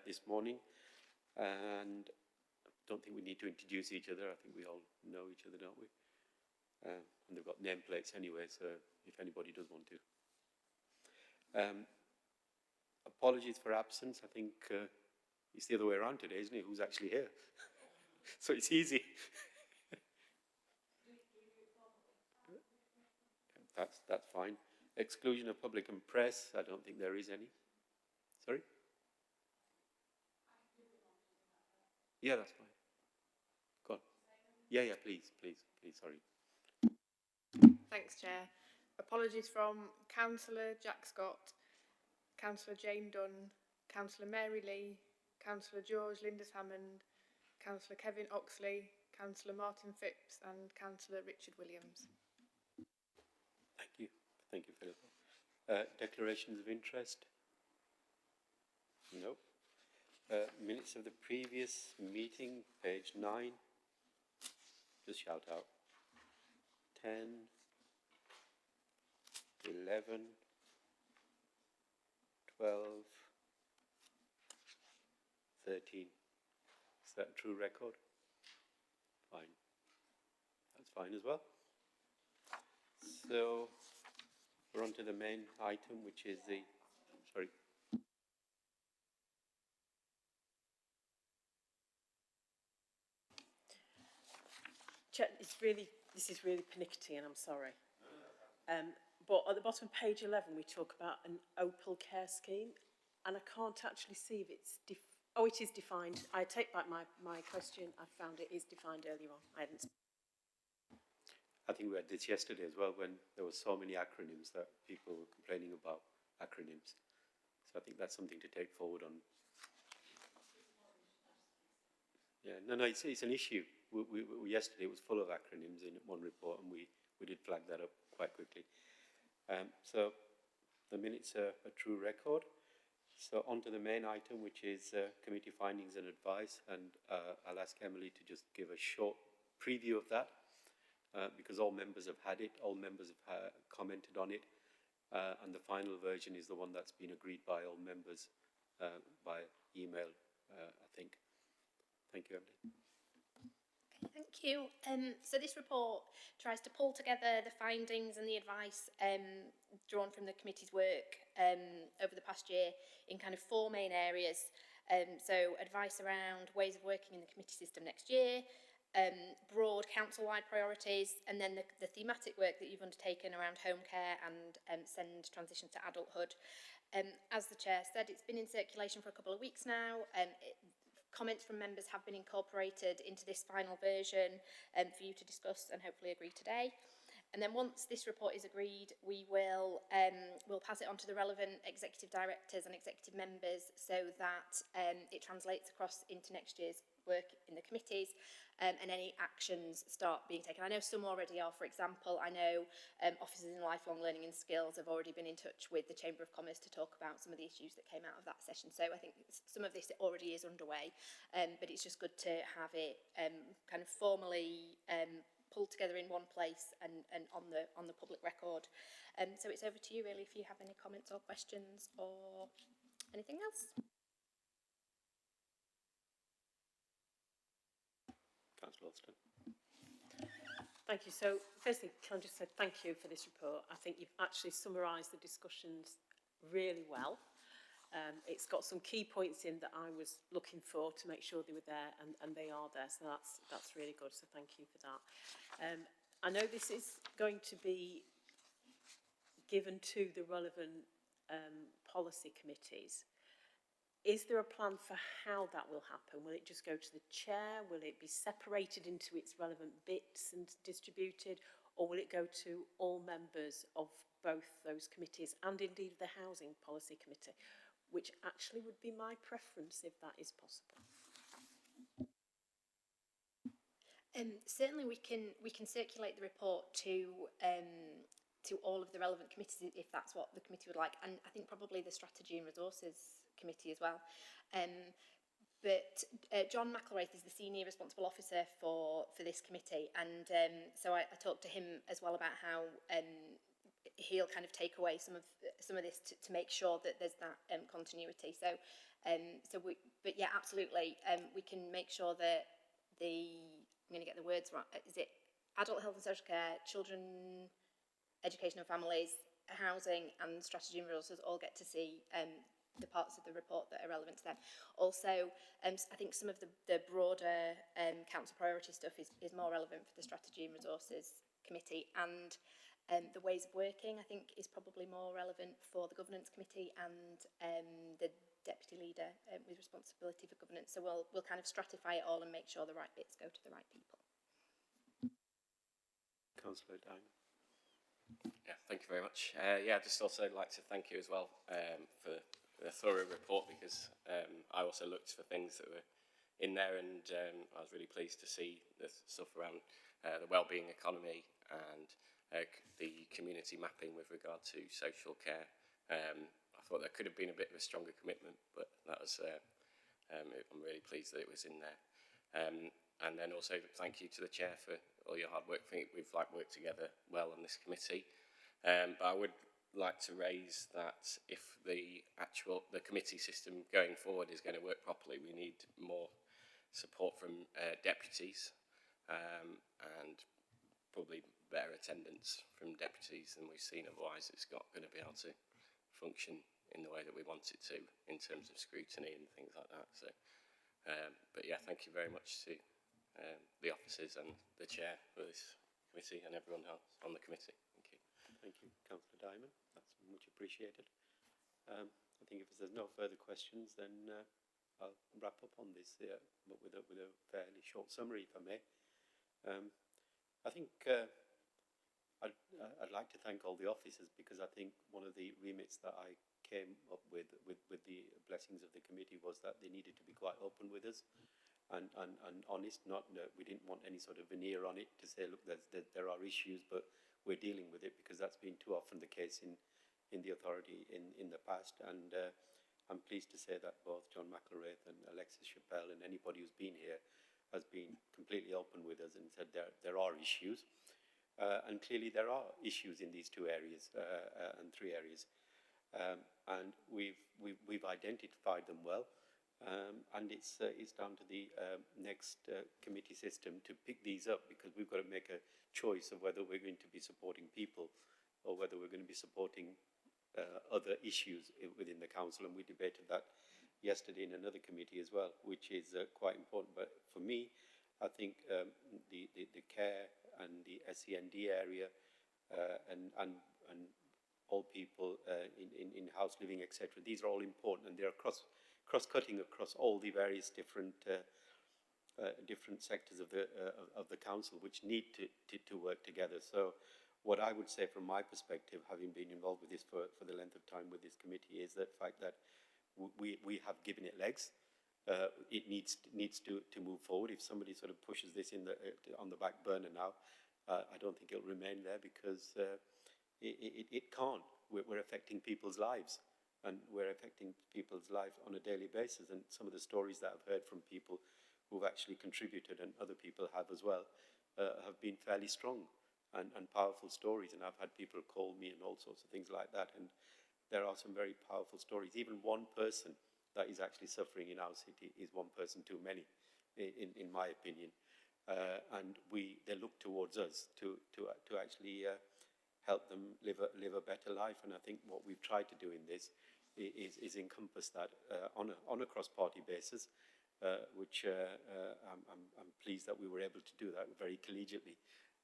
this morning, and I don't think we need to introduce each other. I think we all know each other, don't we? And they've got nameplates anyway, so if anybody does want to. Apologies for absence. I think it's the other way around today, isn't it? Who's actually here? So it's easy. That's fine. Exclusion of public and press. I don't think there is any. Sorry? Yeah, that's fine. Go on. Yeah, please. Sorry. Thanks, Chair. Apologies from Councillor Jack Scott, Councillor Jane Dunn, Councillor Mary Lee, Councillor George Linders Hammond, Councillor Kevin Oxley, Councillor Martin Phipps and Councillor Richard Williams. Thank you, Philip. Declarations of interest? No. Minutes of the previous meeting, page 9. Just shout out. 10, 11, 12, 13. Is that a true record? Fine. That's fine as well. So we're on to the main item, which is the, sorry. This is really pernickety, and I'm sorry. But at the bottom of page 11, we talk about an Opal care scheme, and I can't actually see if it's it is defined. I take back my question. I found it is defined earlier on. I think we had this yesterday as well, when there were so many acronyms that people were complaining about acronyms. So I think that's something to take forward on. Yeah, no, it's an issue. Yesterday it was full of acronyms in one report, and we did flag that up quite quickly. So the minutes are a true record. So on to the main item, which is committee findings and advice, and I'll ask Emily to just give a short preview of that, because all members have had it, all members have commented on it, and the final version is the one that's been agreed by all members by email, I think. Thank you, Emily. Okay, thank you. So this report tries to pull together the findings and the advice drawn from the committee's work over the past year in kind of 4 main areas. So advice around ways of working in the committee system next year, broad council-wide priorities, and then the thematic work that you've undertaken around home care and send transition to adulthood. As the Chair said, it's been in circulation for a couple of weeks now. Comments from members have been incorporated into this final version for you to discuss and hopefully agree today. And then once this report is agreed, we'll pass it on to the relevant executive directors and executive members so that it translates across into next year's work in the committees, and any actions start being taken. I know some already are. For example, I know officers in lifelong learning and skills have already been in touch with the Chamber of Commerce to talk about some of the issues that came out of that session. So I think some of this already is underway, but it's just good to have it kind of formally pulled together in one place and on the public record. So it's over to you really if you have any comments or questions or anything else. Councillor Alston. Thank you. So firstly, can I just say thank you for this report. I think you've actually summarised the discussions really well. It's got some key points in that I was looking for to make sure they were there, and they are there. So that's really good. So thank you for that. I know this is going to be given to the relevant policy committees. Is there a plan for how that will happen? Will it just go to the chair? Will it be separated into its relevant bits and distributed? Or will it go to all members of both those committees and indeed the Housing Policy Committee, which actually would be my preference if that is possible? Certainly we can circulate the report to all of the relevant committees if that's what the committee would like, and I think probably the Strategy and Resources Committee as well. But John McElraith is the senior responsible officer for this committee, and so I talked to him as well about how he'll kind of take away some of this to make sure that there's that continuity. So, but yeah, absolutely, we can make sure that I'm going to get the words right. Is it adult health and social care, children, education and families, housing, and strategy and resources all get to see the parts of the report that are relevant to them. Also, I think some of the broader council priority stuff is more relevant for the strategy and resources committee, and the ways of working I think is probably more relevant for the governance committee and the deputy leader with responsibility for governance. So we'll kind of stratify it all and make sure the right bits go to the right people. Councillor Diamond. Yeah, thank you very much. I'd just also like to thank you as well for the thorough report, because I also looked for things that were in there, and I was really pleased to see the stuff around the wellbeing economy and the community mapping with regard to social care. I thought there could have been a bit of a stronger commitment, but that was I'm really pleased that it was in there. And then also thank you to the chair for all your hard work. I think we've worked together well on this committee. But I would like to raise that if the committee system going forward is going to work properly, we need more support from deputies and probably better attendance from deputies than we've seen. Otherwise, it's not going to be able to function in the way that we want it to in terms of scrutiny and things like that. So, but yeah, thank you very much to the officers and the chair for this committee and everyone else on the committee. Thank you. Thank you, Councillor Diamond. That's much appreciated. I think if there's no further questions, then I'll wrap up on this, but with a fairly short summary, if I may. I think I'd like to thank all the officers, because I think one of the remits that I came up with the blessings of the committee was that they needed to be quite open with us and honest. We didn't want any sort of veneer on it to say, look, there are issues, but we're dealing with it, because that's been too often the case in the authority in the past. And I'm pleased to say that both John McElraith and Alexis Chappelle and anybody who's been here has been completely open with us and said there are issues. And clearly there are issues in these two areas and three areas. And we've identified them well. And it's down to the next committee system to pick these up, because we've got to make a choice of whether we're going to be supporting people or whether we're going to be supporting other issues within the council. And we debated that yesterday in another committee as well, which is quite important. But for me, I think the care and the SEND area and all people in house living, etc., these are all important, and they're cross-cutting across all the various different sectors of the council, which need to work together. So what I would say from my perspective, having been involved with this for the length of time with this committee, is the fact that we have given it legs. It needs to move forward. If somebody sort of pushes this on the back burner now, I don't think it'll remain there, because it can't. We're affecting people's lives. And we're affecting people's lives on a daily basis. And some of the stories that I've heard from people who've actually contributed, and other people have as well, have been fairly strong and powerful stories. And I've had people call me and all sorts of things like that. And there are some very powerful stories. Even one person that is actually suffering in our city is one person too many, in my opinion. And they look towards us to actually help them live a better life. And I think what we've tried to do in this is encompass that on a cross-party basis, which I'm pleased that we were able to do that very collegiately,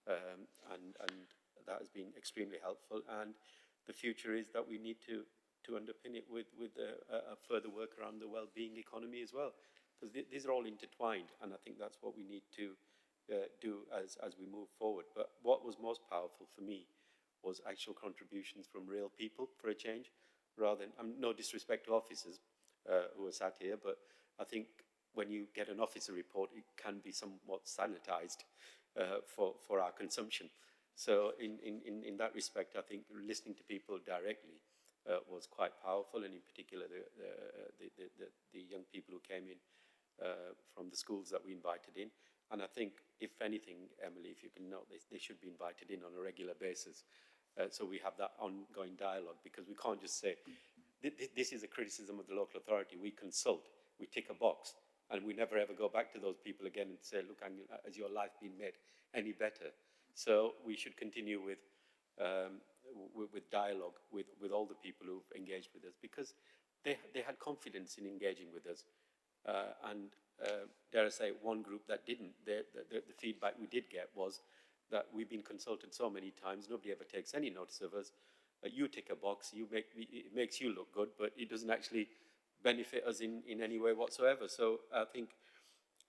and that has been extremely helpful. And the future is that we need to underpin it with a further work around the well-being economy as well, because these are all intertwined, and I think that's what we need to do as we move forward. But what was most powerful for me was actual contributions from real people for a change, rather than, no disrespect to officers who are sat here, but I think when you get an officer report, it can be somewhat sanitized for our consumption. So in that respect, I think listening to people directly was quite powerful, and in particular the young people who came in from the schools that we invited in. And I think, if anything, Emily, if you can note this, they should be invited in on a regular basis, so we have that ongoing dialogue, because we can't just say, this is a criticism of the local authority, we consult, we tick a box, and we never ever go back to those people again and say, look, has your life been made any better? So we should continue with dialogue with all the people who've engaged with us, because they had confidence in engaging with us. And dare I say, one group that didn't, the feedback we did get was that we've been consulted so many times, nobody ever takes any notice of us. You tick a box, it makes you look good, but it doesn't actually benefit us in any way whatsoever. So I think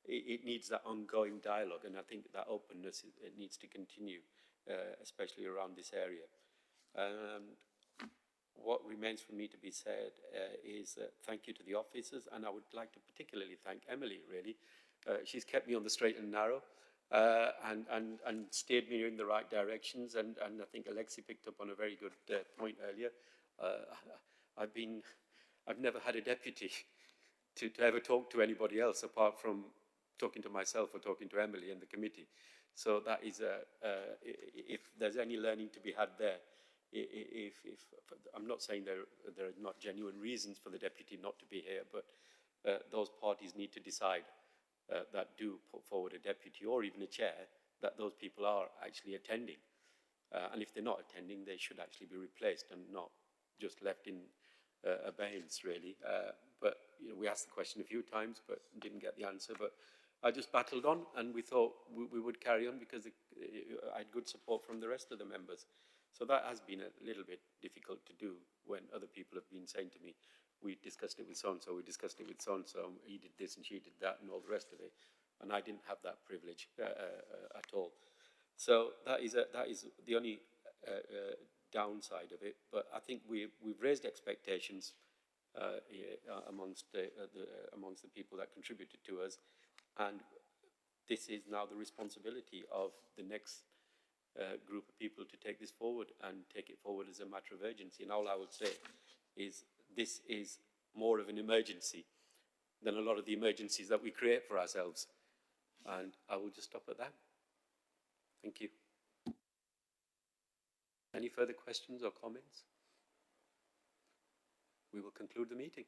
it needs that ongoing dialogue, and I think that openness, it needs to continue, especially around this area. What remains for me to be said is thank you to the officers, and I would like to particularly thank Emily, really. She's kept me on the straight and narrow, and steered me in the right directions, and I think Alexi picked up on a very good point earlier. I've never had a deputy to ever talk to anybody else apart from talking to myself or talking to Emily and the committee. So that is, if there's any learning to be had there, if I'm not saying there are not genuine reasons for the deputy not to be here, but those parties need to decide that do put forward a deputy or even a chair, that those people are actually attending. And if they're not attending, they should actually be replaced and not just left in abeyance, really. But you know, we asked the question a few times, but didn't get the answer. But I just battled on, and we thought we would carry on, because I had good support from the rest of the members. So that has been a little bit difficult to do when other people have been saying to me, we discussed it with so-and-so, we discussed it with so-and-so, he did this and she did that and all the rest of it. And I didn't have that privilege at all. So that is the only downside of it. But I think we've raised expectations amongst the people that contributed to us. And this is now the responsibility of the next group of people to take this forward and take it forward as a matter of urgency. And all I would say is this is more of an emergency than a lot of the emergencies that we create for ourselves. And I will just stop at that. Thank you. Any further questions or comments? We will conclude the meeting.